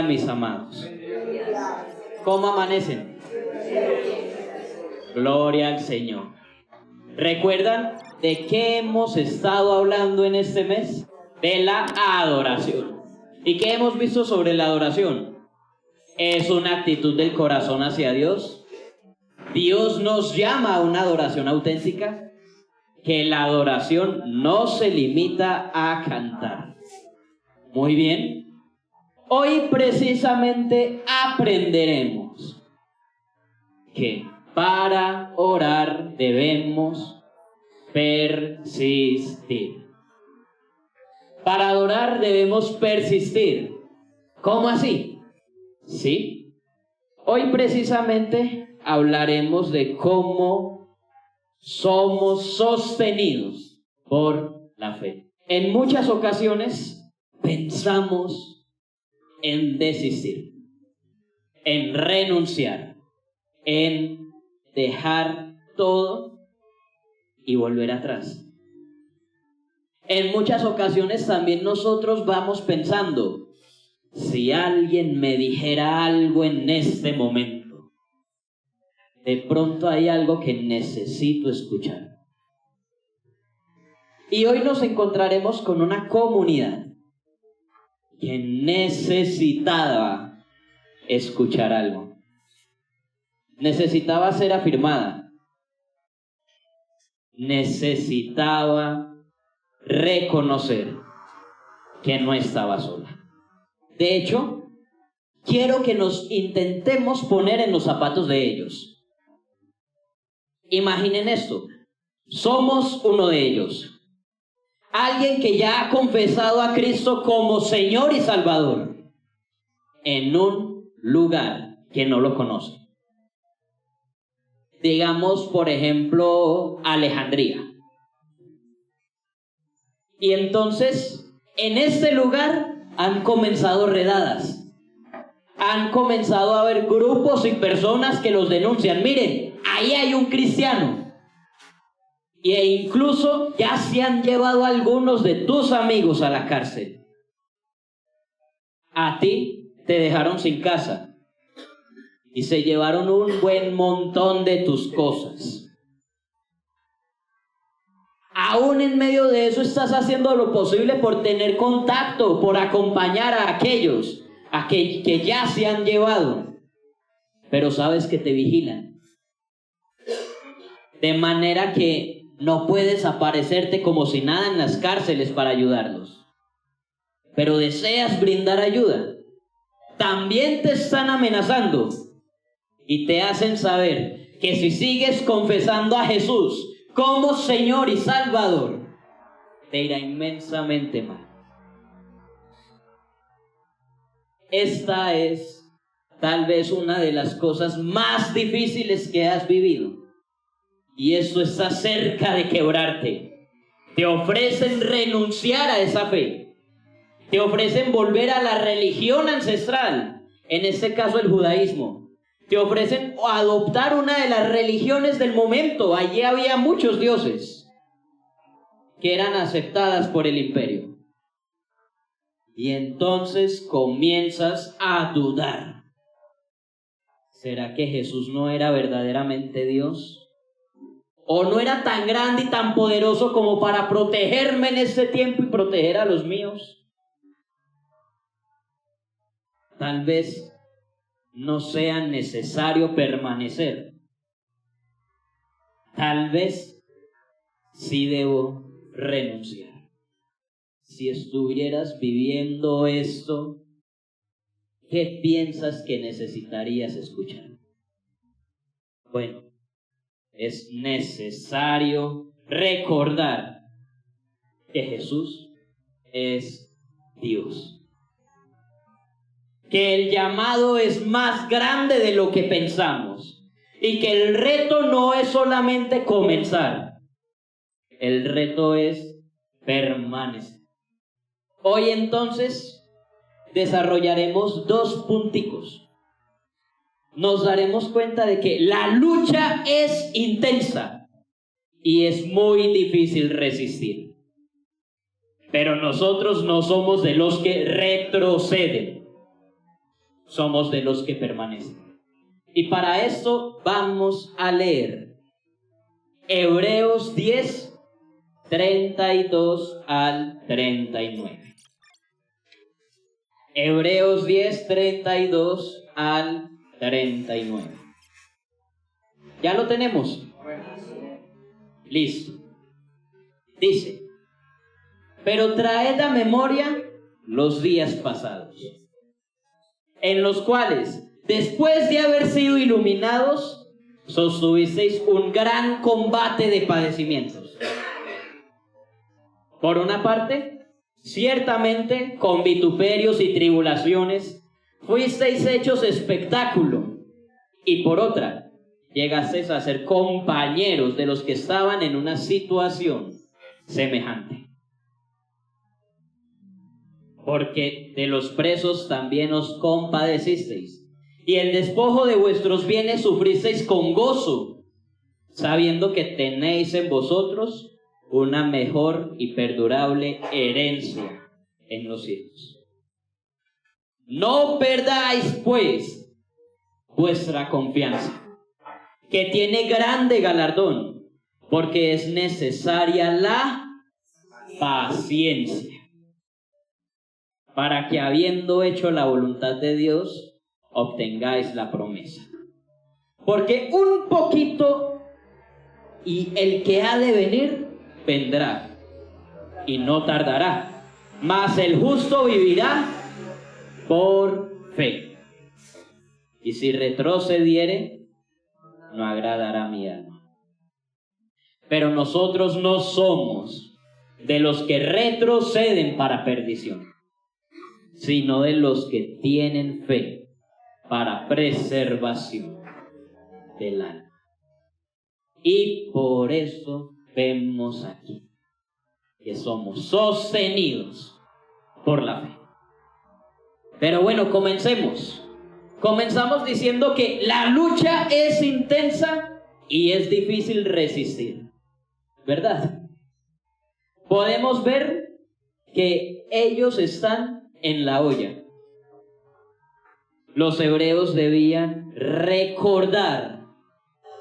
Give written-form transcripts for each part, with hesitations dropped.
mis amados. ¿Cómo amanecen? Gloria al Señor. ¿Recuerdan de qué hemos estado hablando en este mes? De la adoración. ¿Y qué hemos visto sobre la adoración? Es una actitud del corazón hacia Dios. Dios nos llama a una adoración auténtica. Que la adoración no se limita a cantar. Muy bien. Hoy precisamente aprenderemos que para orar debemos persistir. Para adorar debemos persistir. ¿Cómo así? Sí. Hoy precisamente hablaremos de cómo somos sostenidos por la fe. En muchas ocasiones pensamos en desistir, en renunciar, en dejar todo y volver atrás. En muchas ocasiones también nosotros vamos pensando, si alguien me dijera algo en este momento, de pronto hay algo que necesito escuchar. Y hoy nos encontraremos con una comunidad que necesitaba escuchar algo. Necesitaba ser afirmada. Necesitaba reconocer que no estaba sola. De hecho, quiero que nos intentemos poner en los zapatos de ellos. Imaginen esto, somos uno de ellos, alguien que ya ha confesado a Cristo como Señor y Salvador, en un lugar que no lo conoce. Digamos, por ejemplo, Alejandría. Y entonces, en este lugar han comenzado redadas. Han comenzado a haber grupos y personas que los denuncian. Miren, ahí hay un cristiano. E incluso ya se han llevado algunos de tus amigos a la cárcel. A ti te dejaron sin casa. Y se llevaron un buen montón de tus cosas. Aún en medio de eso estás haciendo lo posible por tener contacto, por acompañar a aquellos que ya se han llevado, pero sabes que te vigilan, de manera que no puedes aparecerte como si nada en las cárceles para ayudarlos, pero deseas brindar ayuda. También te están amenazando y te hacen saber que si sigues confesando a Jesús como Señor y Salvador, te irá inmensamente mal. Esta es tal vez una de las cosas más difíciles que has vivido. Y esto está cerca de quebrarte. Te ofrecen renunciar a esa fe. Te ofrecen volver a la religión ancestral, en este caso el judaísmo. Te ofrecen adoptar una de las religiones del momento. Allí había muchos dioses que eran aceptadas por el imperio. Y entonces comienzas a dudar. ¿Será que Jesús no era verdaderamente Dios? ¿O no era tan grande y tan poderoso como para protegerme en este tiempo y proteger a los míos? Tal vez no sea necesario permanecer. Tal vez sí debo renunciar. Si estuvieras viviendo esto, ¿qué piensas que necesitarías escuchar? Bueno, es necesario recordar que Jesús es Dios. Que el llamado es más grande de lo que pensamos. Y que el reto no es solamente comenzar. El reto es permanecer. Hoy entonces desarrollaremos 2 punticos. Nos daremos cuenta de que la lucha es intensa y es muy difícil resistir. Pero nosotros no somos de los que retroceden. somos de los que permanecen. Y para esto vamos a leer Hebreos 10, 32 al 39. Hebreos 10, 32 al 39. ¿Ya lo tenemos? Listo. Dice: pero traed a memoria los días pasados, en los cuales, después de haber sido iluminados, sostuvisteis un gran combate de padecimientos. Por una parte, ciertamente con vituperios y tribulaciones fuisteis hechos espectáculo, y por otra, llegasteis a ser compañeros de los que estaban en una situación semejante. Porque de los presos también os compadecisteis, y el despojo de vuestros bienes sufristeis con gozo, sabiendo que tenéis en vosotros una mejor y perdurable herencia en los cielos. No perdáis, pues, vuestra confianza, que tiene grande galardón, porque es necesaria la paciencia, para que, habiendo hecho la voluntad de Dios, obtengáis la promesa. Porque un poquito, y el que ha de venir, vendrá, y no tardará, mas el justo vivirá por fe. Y si retrocediere, no agradará a mi alma. Pero nosotros no somos de los que retroceden para perdición, sino de los que tienen fe para preservación del alma. Y por eso vemos aquí que somos sostenidos por la fe. Pero bueno, comencemos. Comenzamos diciendo que la lucha es intensa y es difícil resistir, ¿verdad? Podemos ver que ellos están en la olla. Los hebreos debían recordar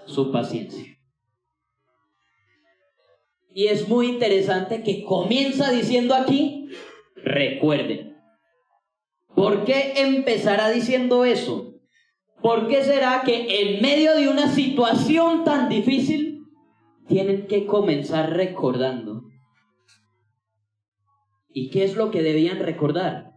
su paciencia. Y es muy interesante que comienza diciendo aquí, recuerden. ¿Por qué empezará diciendo eso? ¿Por qué será que en medio de una situación tan difícil tienen que comenzar recordando? ¿Y qué es lo que debían recordar?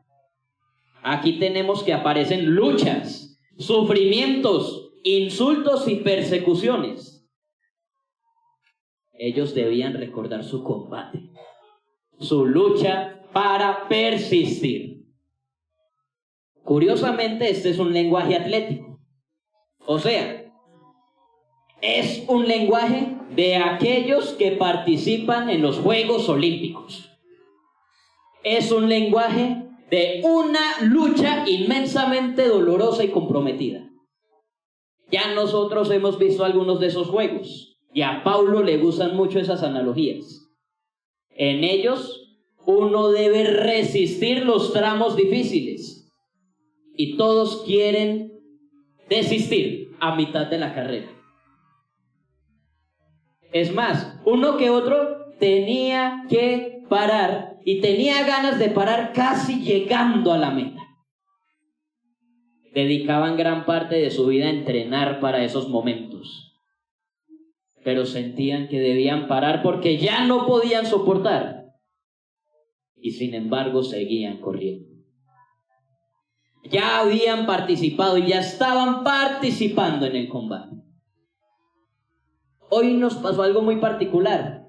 Aquí tenemos que aparecen luchas, sufrimientos, insultos y persecuciones. Ellos debían recordar su combate, su lucha para persistir. Curiosamente, este es un lenguaje atlético. O sea, es un lenguaje de aquellos que participan en los Juegos Olímpicos. Es un lenguaje de una lucha inmensamente dolorosa y comprometida. Ya nosotros hemos visto algunos de esos juegos, y a Paulo le gustan mucho esas analogías. En ellos, uno debe resistir los tramos difíciles, y todos quieren desistir a mitad de la carrera. Es más, uno que otro tenía que parar y tenía ganas de parar casi llegando a la meta. Dedicaban gran parte de su vida a entrenar para esos momentos, pero sentían que debían parar porque ya no podían soportar, y sin embargo seguían corriendo. Ya habían participado y ya estaban participando en el combate. Hoy nos pasó algo muy particular.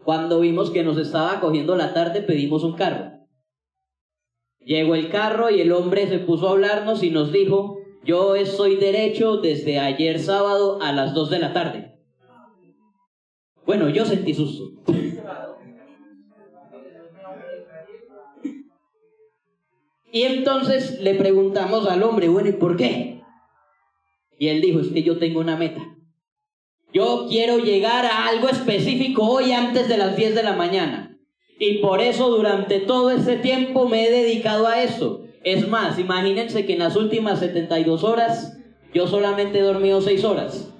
Cuando vimos que nos estaba cogiendo la tarde, pedimos un carro. Llegó el carro y el hombre se puso a hablarnos y nos dijo: yo estoy derecho desde ayer sábado a las 2 de la tarde. Bueno, yo sentí susto. Y entonces le preguntamos al hombre: bueno, ¿y por qué? Y él dijo: es que yo tengo una meta. Yo quiero llegar a algo específico hoy antes de las 10 de la mañana. Y por eso durante todo este tiempo me he dedicado a eso. Es más, imagínense que en las últimas 72 horas yo solamente he dormido 6 horas.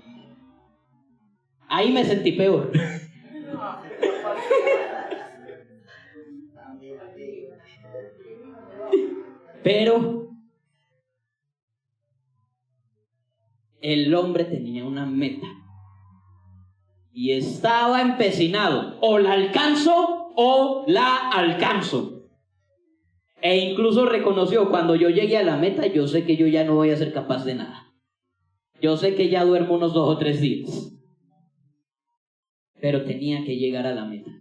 Ahí me sentí peor. Pero el hombre tenía una meta y estaba empecinado: o la alcanzo o la alcanzo. E incluso reconoció: cuando yo llegue a la meta, yo sé que yo ya no voy a ser capaz de nada. Yo sé que ya duermo unos 2 o 3 días. Pero tenía que llegar a la meta.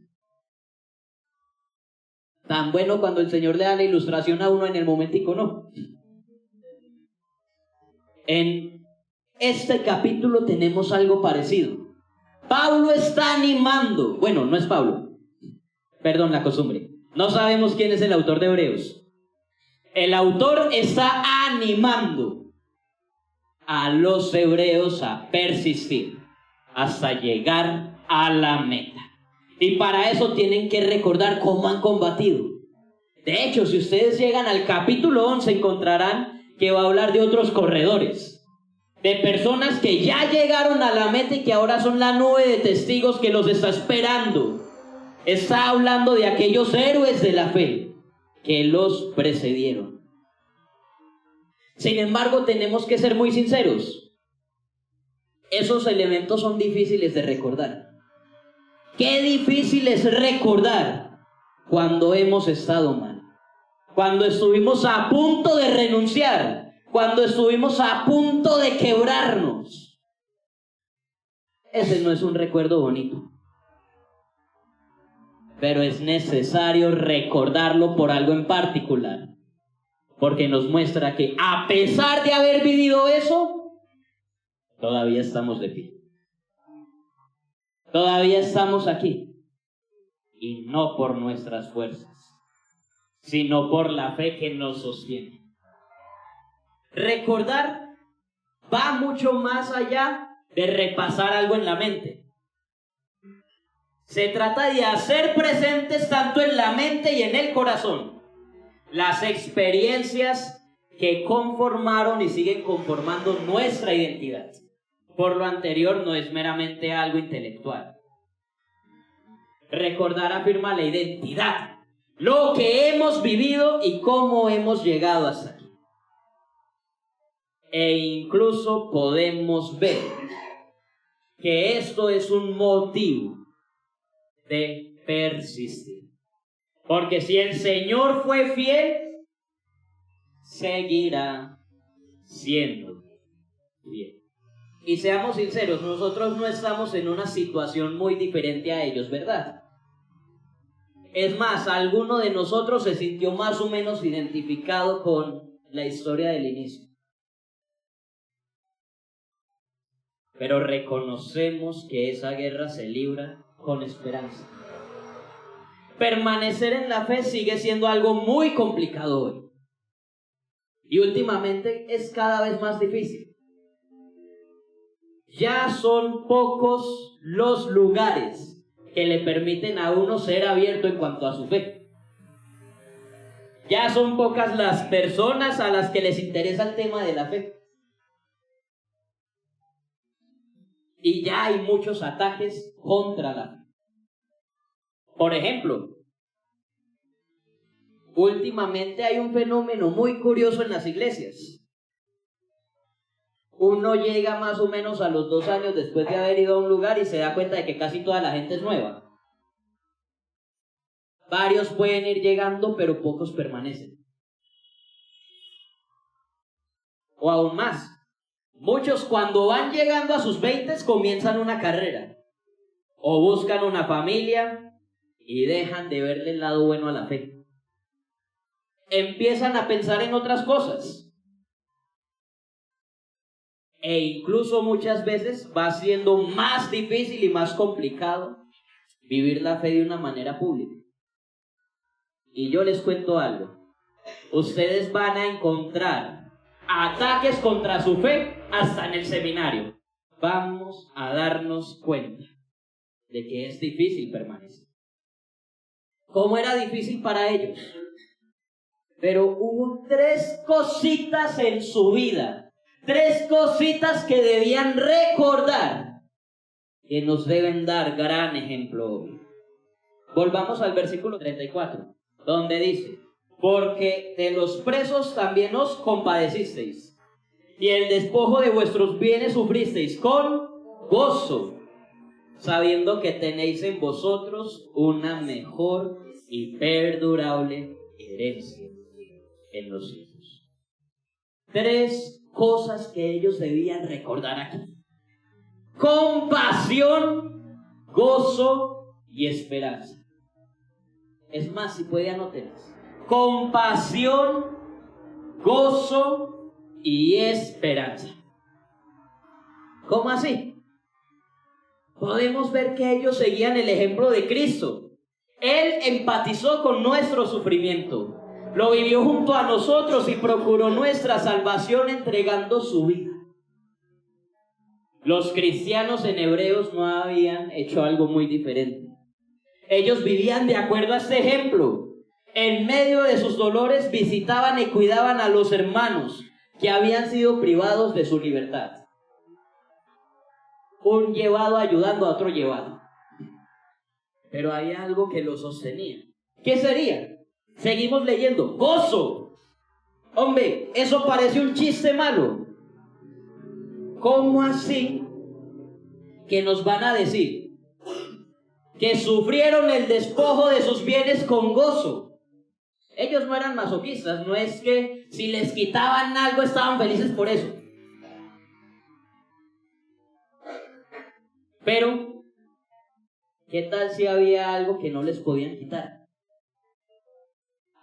Tan bueno cuando el Señor le da la ilustración a uno en el momentico, ¿no? En este capítulo tenemos algo parecido. Pablo está animando. Bueno, no es Pablo. Perdón, la costumbre. No sabemos quién es el autor de Hebreos. El autor está animando a los hebreos a persistir hasta llegar a la meta. Y para eso tienen que recordar cómo han combatido. De hecho, si ustedes llegan al capítulo 11, encontrarán que va a hablar de otros corredores, de personas que ya llegaron a la meta y que ahora son la nube de testigos que los está esperando. Está hablando de aquellos héroes de la fe que los precedieron. Sin embargo, tenemos que ser muy sinceros. Esos elementos son difíciles de recordar. Qué difícil es recordar cuando hemos estado mal, cuando estuvimos a punto de renunciar, cuando estuvimos a punto de quebrarnos. Ese no es un recuerdo bonito, pero es necesario recordarlo por algo en particular, porque nos muestra que a pesar de haber vivido eso, todavía estamos de pie. Todavía estamos aquí, y no por nuestras fuerzas, sino por la fe que nos sostiene. Recordar va mucho más allá de repasar algo en la mente. Se trata de hacer presentes tanto en la mente y en el corazón las experiencias que conformaron y siguen conformando nuestra identidad. Por lo anterior, no es meramente algo intelectual. Recordar afirma la identidad, lo que hemos vivido y cómo hemos llegado hasta aquí. E incluso podemos ver que esto es un motivo de persistir. Porque si el Señor fue fiel, seguirá siendo fiel. Y seamos sinceros, nosotros no estamos en una situación muy diferente a ellos, ¿verdad? Es más, alguno de nosotros se sintió más o menos identificado con la historia del inicio. Pero reconocemos que esa guerra se libra con esperanza. Permanecer en la fe sigue siendo algo muy complicado hoy. Y últimamente es cada vez más difícil. Ya son pocos los lugares que le permiten a uno ser abierto en cuanto a su fe. Ya son pocas las personas a las que les interesa el tema de la fe. Y ya hay muchos ataques contra la fe. Por ejemplo, últimamente hay un fenómeno muy curioso en las iglesias. Uno llega más o menos a los 2 años después de haber ido a un lugar y se da cuenta de que casi toda la gente es nueva. Varios pueden ir llegando, pero pocos permanecen. O aún más, muchos cuando van llegando a sus 20 comienzan una carrera o buscan una familia y dejan de verle el lado bueno a la fe. Empiezan a pensar en otras cosas. E incluso muchas veces va siendo más difícil y más complicado vivir la fe de una manera pública. Y yo les cuento algo. Ustedes van a encontrar ataques contra su fe hasta en el seminario. Vamos a darnos cuenta de que es difícil permanecer. ¿Cómo era difícil para ellos? Pero hubo 3 cositas en su vida, 3 cositas que debían recordar, que nos deben dar gran ejemplo hoy. Volvamos al versículo 34, donde dice: porque de los presos también os compadecisteis, y el despojo de vuestros bienes sufristeis con gozo, sabiendo que tenéis en vosotros una mejor y perdurable herencia en los cielos. 3 cosas que ellos debían recordar aquí: compasión, gozo y esperanza. Es más, si puede anotarlas: compasión, gozo y esperanza. ¿Cómo así? Podemos ver que ellos seguían el ejemplo de Cristo. Él empatizó con nuestro sufrimiento, lo vivió junto a nosotros y procuró nuestra salvación entregando su vida. Los cristianos en Hebreos no habían hecho algo muy diferente. Ellos vivían de acuerdo a este ejemplo. En medio de sus dolores visitaban y cuidaban a los hermanos que habían sido privados de su libertad. Un llevado ayudando a otro llevado. Pero había algo que lo sostenía. ¿Qué sería? Seguimos leyendo: gozo. Hombre, eso parece un chiste malo. ¿Cómo así que nos van a decir que sufrieron el despojo de sus bienes con gozo? Ellos no eran masoquistas, no es que si les quitaban algo estaban felices por eso. Pero, ¿qué tal si había algo que no les podían quitar?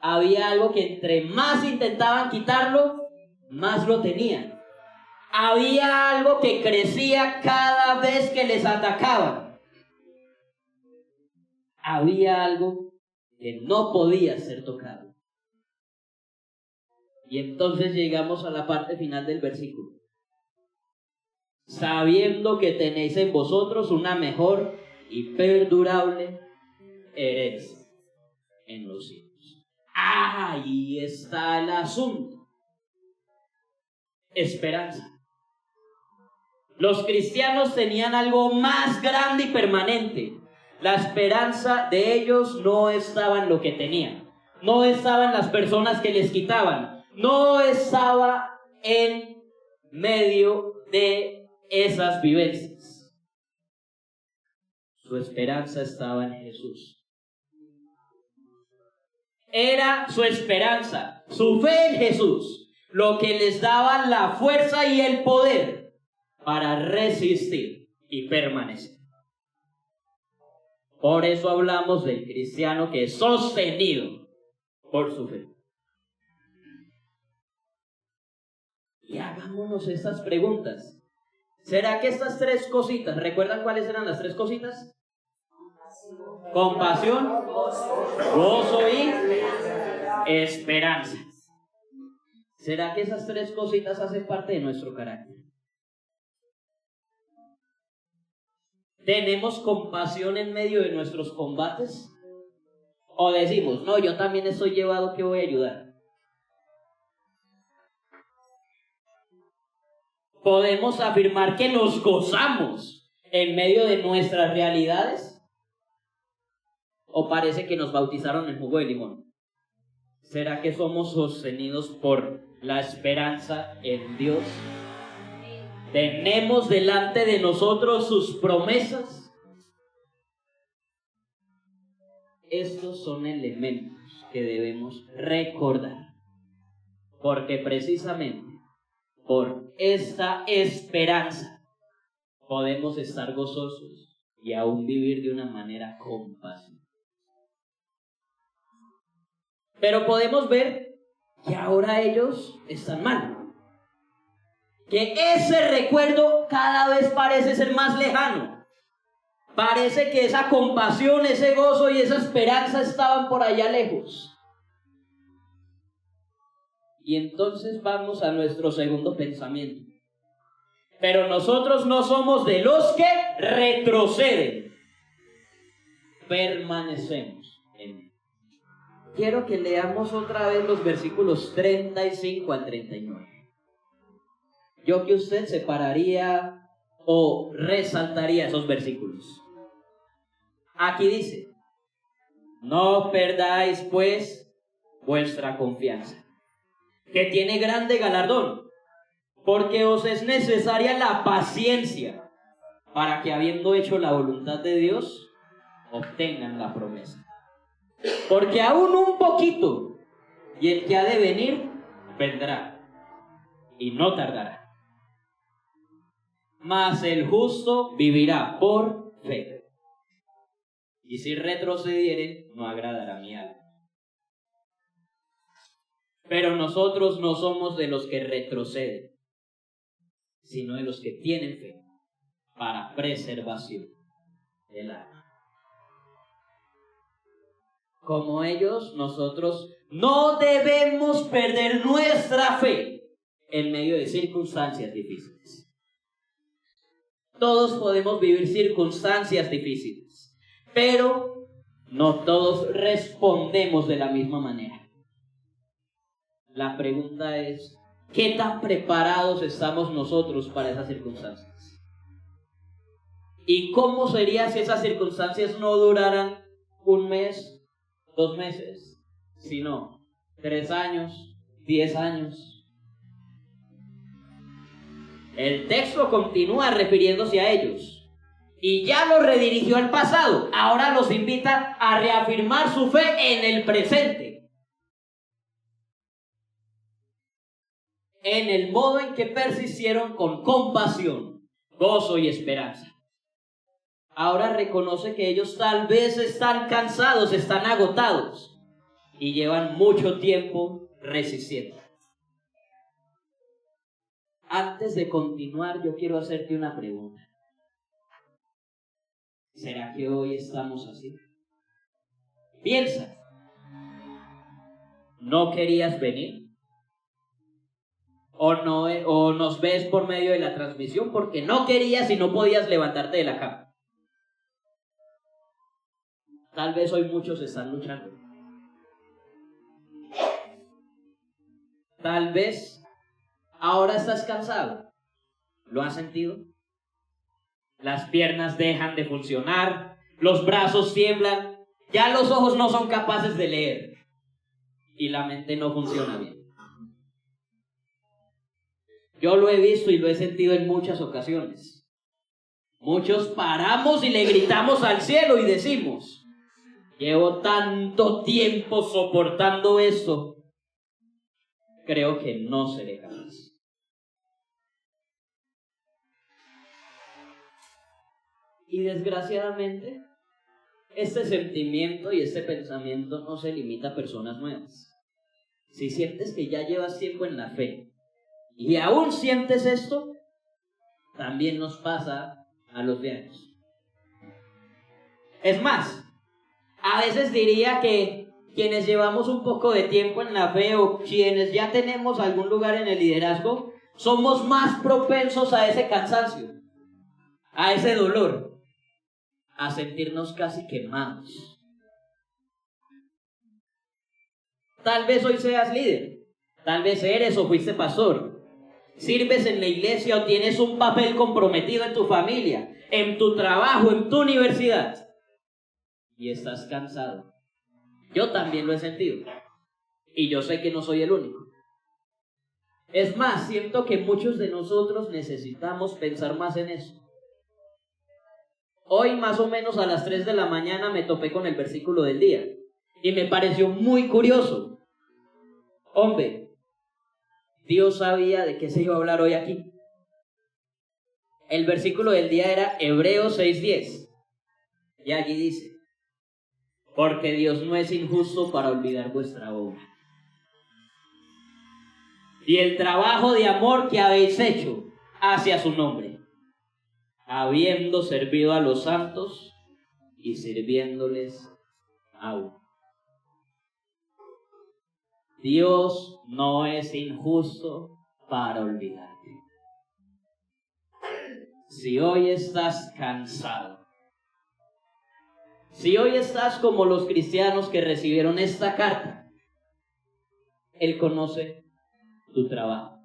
Había algo que entre más intentaban quitarlo, más lo tenían. Había algo que crecía cada vez que les atacaban. Había algo que no podía ser tocado. Y entonces llegamos a la parte final del versículo: sabiendo que tenéis en vosotros una mejor y perdurable herencia en los cielos. Ahí está el asunto: esperanza. Los cristianos tenían algo más grande y permanente. La esperanza de ellos no estaba en lo que tenían, no estaba en las personas que les quitaban, no estaba en medio de esas vivencias. Su esperanza estaba en Jesús. Era su esperanza, su fe en Jesús, lo que les daba la fuerza y el poder para resistir y permanecer. Por eso hablamos del cristiano que es sostenido por su fe. Y hagámonos estas preguntas. ¿Será que estas 3 cositas, recuerdan cuáles eran las 3 cositas? Compasión, gozo y esperanza. ¿Será que esas 3 cositas hacen parte de nuestro carácter? ¿Tenemos compasión en medio de nuestros combates? ¿O decimos, no, yo también estoy llevado, que voy a ayudar? ¿Podemos afirmar que nos gozamos en medio de nuestras realidades? ¿O parece que nos bautizaron en jugo de limón? ¿Será que somos sostenidos por la esperanza en Dios? ¿Tenemos delante de nosotros sus promesas? Estos son elementos que debemos recordar, porque precisamente por esta esperanza podemos estar gozosos y aún vivir de una manera compasiva. Pero podemos ver que ahora ellos están mal, que ese recuerdo cada vez parece ser más lejano. Parece que esa compasión, ese gozo y esa esperanza estaban por allá lejos. Y entonces vamos a nuestro segundo pensamiento. Pero nosotros no somos de los que retroceden, permanecemos en él. quiero que leamos otra vez los versículos 35 al 39. Yo que usted separaría o resaltaría esos versículos. Aquí dice: no perdáis pues vuestra confianza, que tiene grande galardón, porque os es necesaria la paciencia, para que habiendo hecho la voluntad de Dios, obtengan la promesa. Porque aún un poquito, y el que ha de venir, vendrá, y no tardará. Mas el justo vivirá por fe. Y si retrocediere, no agradará mi alma. Pero nosotros no somos de los que retroceden, sino de los que tienen fe para preservación del alma. Como ellos, nosotros no debemos perder nuestra fe en medio de circunstancias difíciles. Todos podemos vivir circunstancias difíciles, pero no todos respondemos de la misma manera. La pregunta es: ¿qué tan preparados estamos nosotros para esas circunstancias? ¿Y cómo sería si esas circunstancias no duraran un mes, 2 meses, sino 3 años, 10 años? El texto continúa refiriéndose a ellos y ya los redirigió al pasado. Ahora los invita a reafirmar su fe en el presente, en el modo en que persistieron con compasión, gozo y esperanza. Ahora reconoce que ellos tal vez están cansados, están agotados y llevan mucho tiempo resistiendo. Antes de continuar, yo quiero hacerte una pregunta. ¿Será que hoy estamos así? Piensa. ¿No querías venir? ¿O nos ves por medio de la transmisión porque no querías y no podías levantarte de la cama? Tal vez hoy muchos están luchando. Tal vez ahora estás cansado. ¿Lo has sentido? Las piernas dejan de funcionar, los brazos tiemblan, ya los ojos no son capaces de leer y la mente no funciona bien. Yo lo he visto y lo he sentido en muchas ocasiones. Muchos paramos y le gritamos al cielo y decimos: llevo tanto tiempo soportando esto, creo que no seré capaz. Y desgraciadamente, este sentimiento y este pensamiento no se limita a personas nuevas. Si sientes que ya llevas tiempo en la fe y aún sientes esto, también nos pasa a los de años. Es más, a veces diría que quienes llevamos un poco de tiempo en la fe o quienes ya tenemos algún lugar en el liderazgo, somos más propensos a ese cansancio, a ese dolor, a sentirnos casi quemados. Tal vez hoy seas líder, tal vez eres o fuiste pastor, sirves en la iglesia o tienes un papel comprometido en tu familia, en tu trabajo, en tu universidad, y estás cansado. Yo también lo he sentido, y yo sé que no soy el único. Es más, siento que muchos de nosotros necesitamos pensar más en eso. Hoy más o menos a las 3 de la mañana me topé con el versículo del día y me pareció muy curioso. Hombre, Dios sabía de qué se iba a hablar hoy aquí. El versículo del día era Hebreos 6:10 y allí dice: porque Dios no es injusto para olvidar vuestra obra y el trabajo de amor que habéis hecho hacia su nombre, habiendo servido a los santos y sirviéndoles aún. Dios no es injusto para olvidarte. Si hoy estás cansado, Si hoy estás como los cristianos que recibieron esta carta, Él conoce tu trabajo.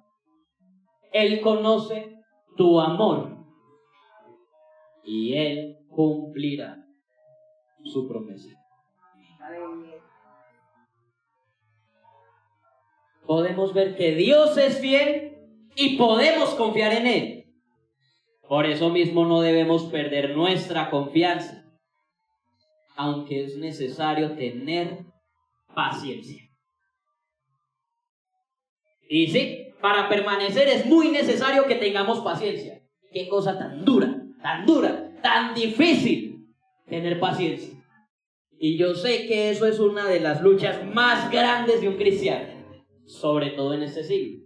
Él conoce tu amor. Y Él cumplirá su promesa. Podemos ver que Dios es fiel y podemos confiar en Él. Por eso mismo no debemos perder nuestra confianza, aunque es necesario tener paciencia. Y sí, para permanecer es muy necesario que tengamos paciencia. Qué cosa tan dura, tan difícil tener paciencia. Y yo sé que eso es una de las luchas más grandes de un cristiano, sobre todo en este siglo.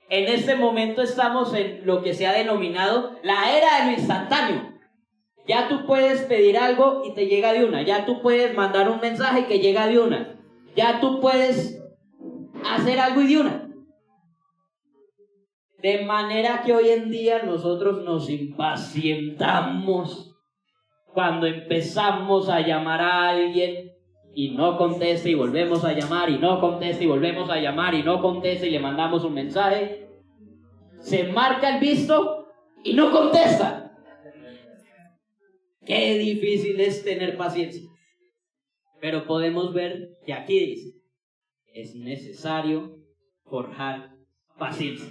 En este momento estamos en lo que se ha denominado la era de lo instantáneo. Ya tú puedes pedir algo y te llega de una. Ya tú puedes mandar un mensaje que llega de una. Ya tú puedes hacer algo y de una. De manera que hoy en día nosotros nos impacientamos cuando empezamos a llamar a alguien y no contesta y volvemos a llamar y no contesta y volvemos a llamar y no contesta y le mandamos un mensaje. Se marca el visto y no contesta. Qué difícil es tener paciencia. Pero podemos ver que aquí dice, es necesario forjar paciencia.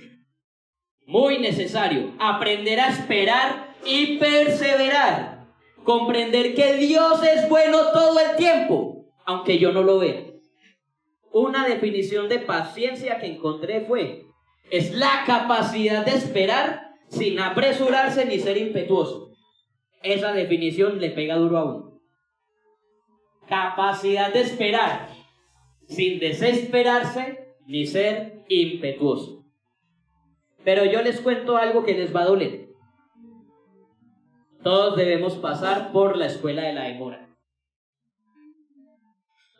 Muy necesario aprender a esperar y perseverar. Comprender que Dios es bueno todo el tiempo, aunque yo no lo vea. Una definición de paciencia que encontré fue: es la capacidad de esperar sin apresurarse ni ser impetuoso. Esa definición le pega duro a uno. Capacidad de esperar sin desesperarse ni ser impetuoso. Pero yo les cuento algo que les va a doler. Todos debemos pasar por la escuela de la demora.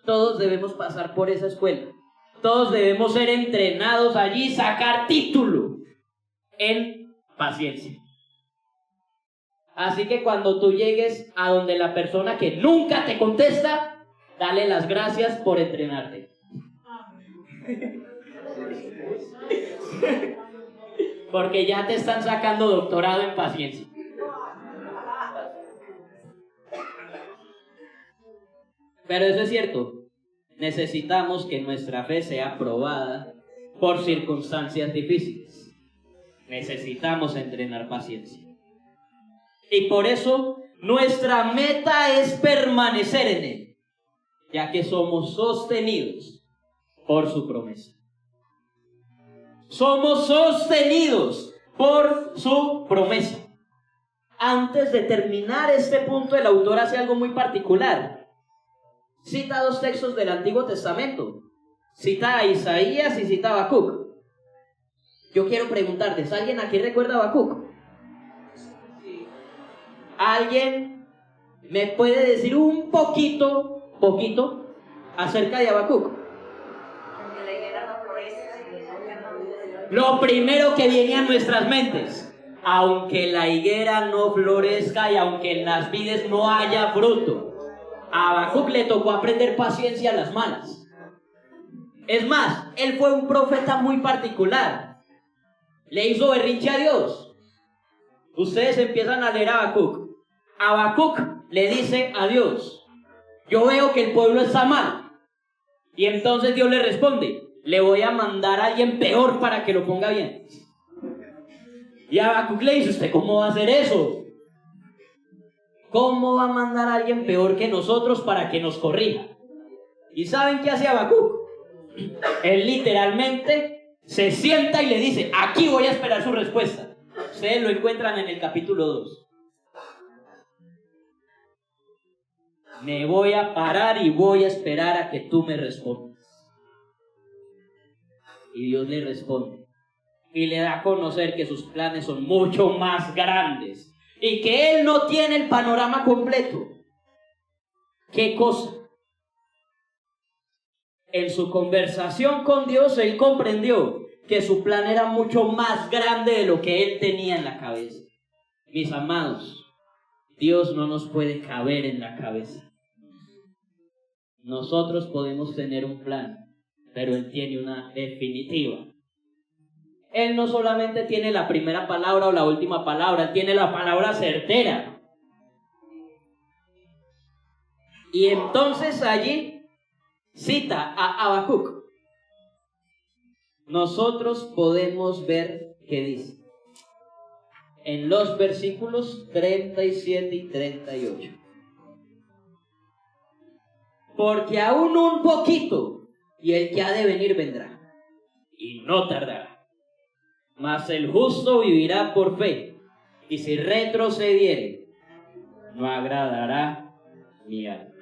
Todos debemos pasar por esa escuela. Todos debemos ser entrenados allí, sacar título en paciencia. Así que cuando tú llegues a donde la persona que nunca te contesta, dale las gracias por entrenarte. Porque ya te están sacando doctorado en paciencia. Pero eso es cierto. Necesitamos que nuestra fe sea probada por circunstancias difíciles. Necesitamos entrenar paciencia. Y por eso nuestra meta es permanecer en Él, ya que somos sostenidos por su promesa. Somos sostenidos por su promesa. Antes de terminar este punto, el autor hace algo muy particular. Cita dos textos del Antiguo Testamento. Cita a Isaías y cita a Habacuc. Yo quiero preguntarles, ¿alguien aquí recuerda a Habacuc? ¿Alguien me puede decir un poquito acerca de Habacuc? Lo primero que viene a nuestras mentes: aunque la higuera no florezca y aunque en las vides no haya fruto. A Habacuc le tocó aprender paciencia a las malas. Es más, él fue un profeta muy particular. Le hizo berrinche a Dios. Ustedes empiezan a leer a Habacuc. Habacuc le dice a Dios: yo veo que el pueblo está mal. Y entonces Dios le responde: le voy a mandar a alguien peor para que lo ponga bien. Y Habacuc le dice: ¿usted cómo va a hacer eso? ¿Cómo va a mandar a alguien peor que nosotros para que nos corrija? ¿Y saben qué hace Habacuc? Él literalmente se sienta y le dice: aquí voy a esperar su respuesta. Ustedes lo encuentran en el capítulo 2. Me voy a parar y voy a esperar a que tú me respondas. Y Dios le responde y le da a conocer que sus planes son mucho más grandes y que Él no tiene el panorama completo. ¿Qué cosa? En su conversación con Dios, Él comprendió que su plan era mucho más grande de lo que Él tenía en la cabeza. Mis amados, Dios no nos puede caber en la cabeza. Nosotros podemos tener un plan, pero Él tiene una definitiva. Él no solamente tiene la primera palabra o la última palabra, Él tiene la palabra certera. Y entonces allí cita a Habacuc. Nosotros podemos ver qué dice en los versículos 37 y 38. Porque aún un poquito, y el que ha de venir vendrá, y no tardará. Mas el justo vivirá por fe, y si retrocediere, no agradará mi alma.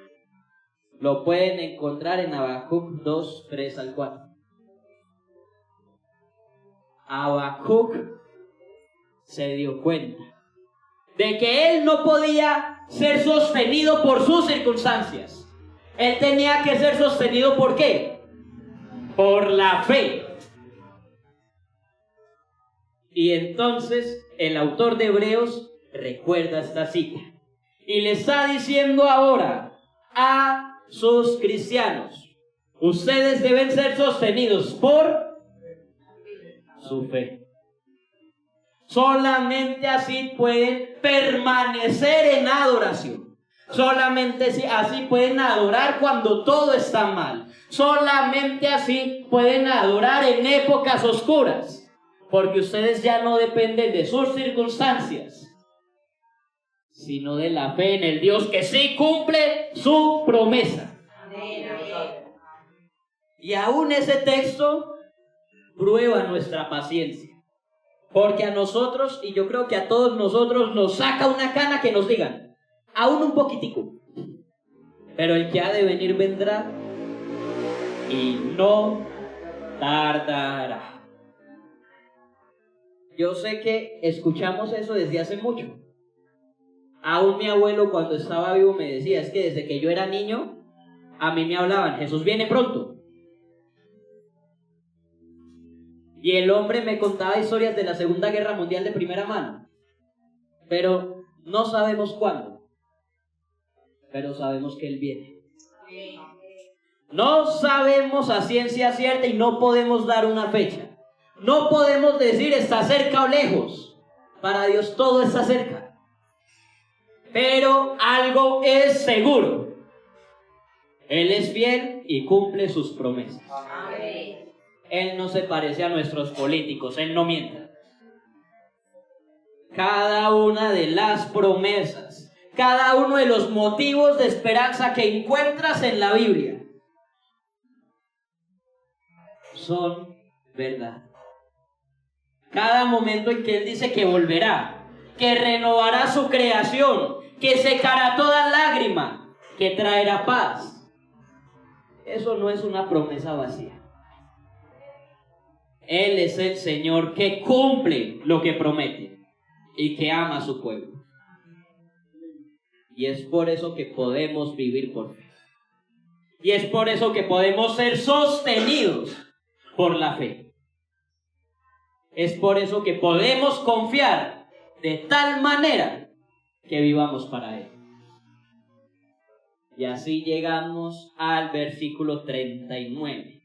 Lo pueden encontrar en Habacuc 2, 3 al 4. Habacuc se dio cuenta de que él no podía ser sostenido por sus circunstancias. Él tenía que ser sostenido ¿por qué? Por la fe. Y entonces el autor de Hebreos recuerda esta cita y le está diciendo ahora a sus cristianos: ustedes deben ser sostenidos por su fe. Solamente así pueden permanecer en adoración. Solamente así pueden adorar cuando todo está mal. Solamente así pueden adorar en épocas oscuras. Porque ustedes ya no dependen de sus circunstancias, sino de la fe en el Dios que sí cumple su promesa. Amén. Y aún ese texto prueba nuestra paciencia. Porque a nosotros, y yo creo que a todos nosotros, nos saca una cana que nos digan: aún un poquitico. Pero el que ha de venir vendrá y no tardará. Yo sé que escuchamos eso desde hace mucho. Aún mi abuelo, cuando estaba vivo, me decía: es que desde que yo era niño, a mí me hablaban: Jesús viene pronto. Y el hombre me contaba historias de la Segunda Guerra Mundial de primera mano. Pero no sabemos cuándo. Pero sabemos que Él viene. No sabemos a ciencia cierta y no podemos dar una fecha. No podemos decir está cerca o lejos. Para Dios todo está cerca. Pero algo es seguro: Él es fiel y cumple sus promesas. Amén. Él no se parece a nuestros políticos, Él no miente. Cada una de las promesas, cada uno de los motivos de esperanza que encuentras en la Biblia son verdad. Cada momento en que Él dice que volverá, que renovará su creación, que secará toda lágrima, que traerá paz, eso no es una promesa vacía. Él es el Señor que cumple lo que promete y que ama a su pueblo. Y es por eso que podemos vivir por fe. Y es por eso que podemos ser sostenidos por la fe. Es por eso que podemos confiar de tal manera que vivamos para Él. Y así llegamos al versículo 39.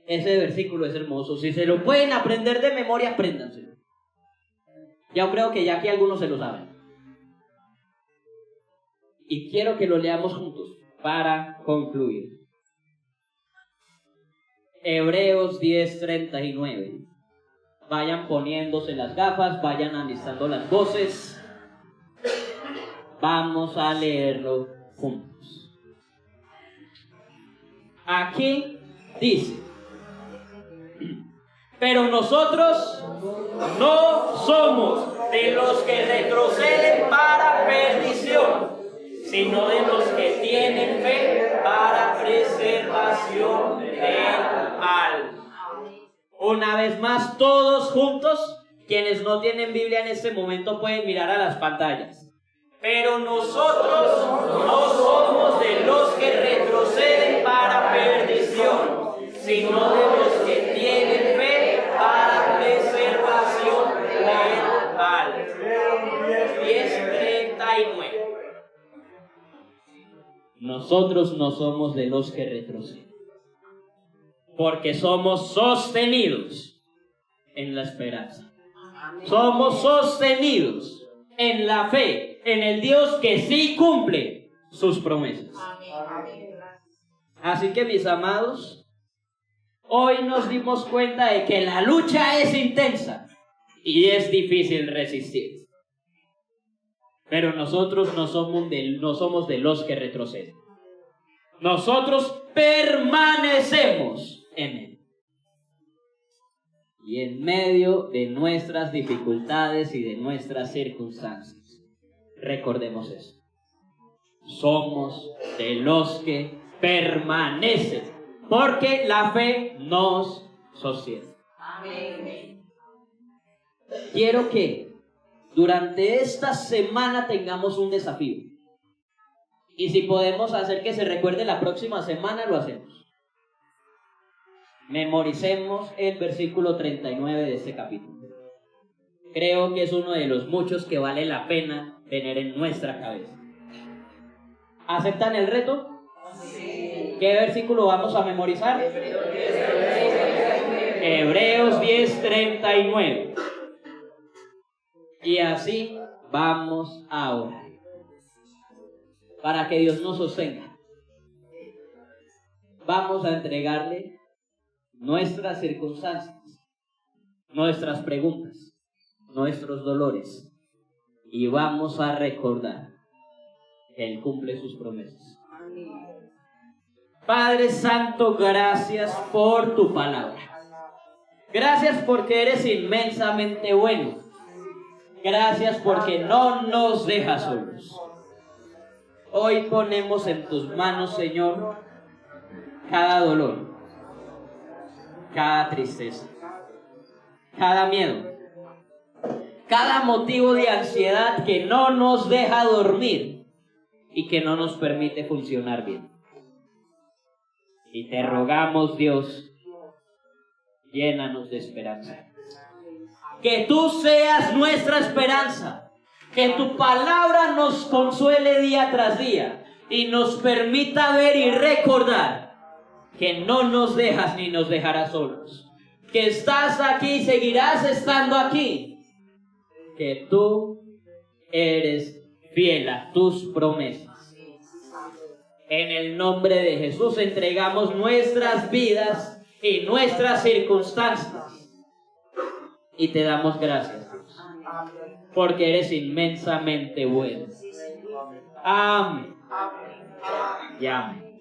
Ese versículo es hermoso. Si se lo pueden aprender de memoria, apréndanselo. Yo creo que ya aquí algunos se lo saben. Y quiero que lo leamos juntos para concluir. Hebreos 10:39. Vayan poniéndose las gafas, vayan alistando las voces. Vamos a leerlo juntos. Aquí dice: pero nosotros no somos de los que retroceden para perdición, sino de los que tienen fe para preservación del alma. Una vez más, todos juntos, quienes no tienen Biblia en este momento pueden mirar a las pantallas. Pero nosotros no somos de los que retroceden para perdición, sino de los que tienen fe para preservación del alma. 10:39. nosotros no somos de los que retroceden, porque somos sostenidos en la esperanza. Somos sostenidos en la fe, en el Dios que sí cumple sus promesas. Así que, mis amados, hoy nos dimos cuenta de que la lucha es intensa y es difícil resistir. Pero nosotros no somos de los que retroceden. Nosotros permanecemos en Él. Y en medio de nuestras dificultades y de nuestras circunstancias, recordemos eso. Somos de los que permanecen, porque la fe nos sostiene. Amén. Quiero que durante esta semana tengamos un desafío. Y si podemos hacer que se recuerde la próxima semana, lo hacemos. Memoricemos el versículo 39 de este capítulo. Creo que es uno de los muchos que vale la pena tener en nuestra cabeza. ¿Aceptan el reto? Sí. ¿Qué versículo vamos a memorizar? Hebreos 10:39. Y así vamos a orar, para que Dios nos sostenga. Vamos a entregarle nuestras circunstancias, nuestras preguntas, nuestros dolores, y vamos a recordar que Él cumple sus promesas. Padre Santo, gracias por tu palabra. Gracias porque eres inmensamente bueno. Gracias porque no nos dejas solos. Hoy ponemos en tus manos, Señor, cada dolor, cada tristeza, cada miedo, cada motivo de ansiedad que no nos deja dormir y que no nos permite funcionar bien. Y te rogamos, Dios, llénanos de esperanza. Que tú seas nuestra esperanza. Que tu palabra nos consuele día tras día y nos permita ver y recordar que no nos dejas ni nos dejarás solos. Que estás aquí y seguirás estando aquí. Que tú eres fiel a tus promesas. En el nombre de Jesús entregamos nuestras vidas y nuestras circunstancias. Y te damos gracias, Dios, porque eres inmensamente bueno. Amén. Y amén.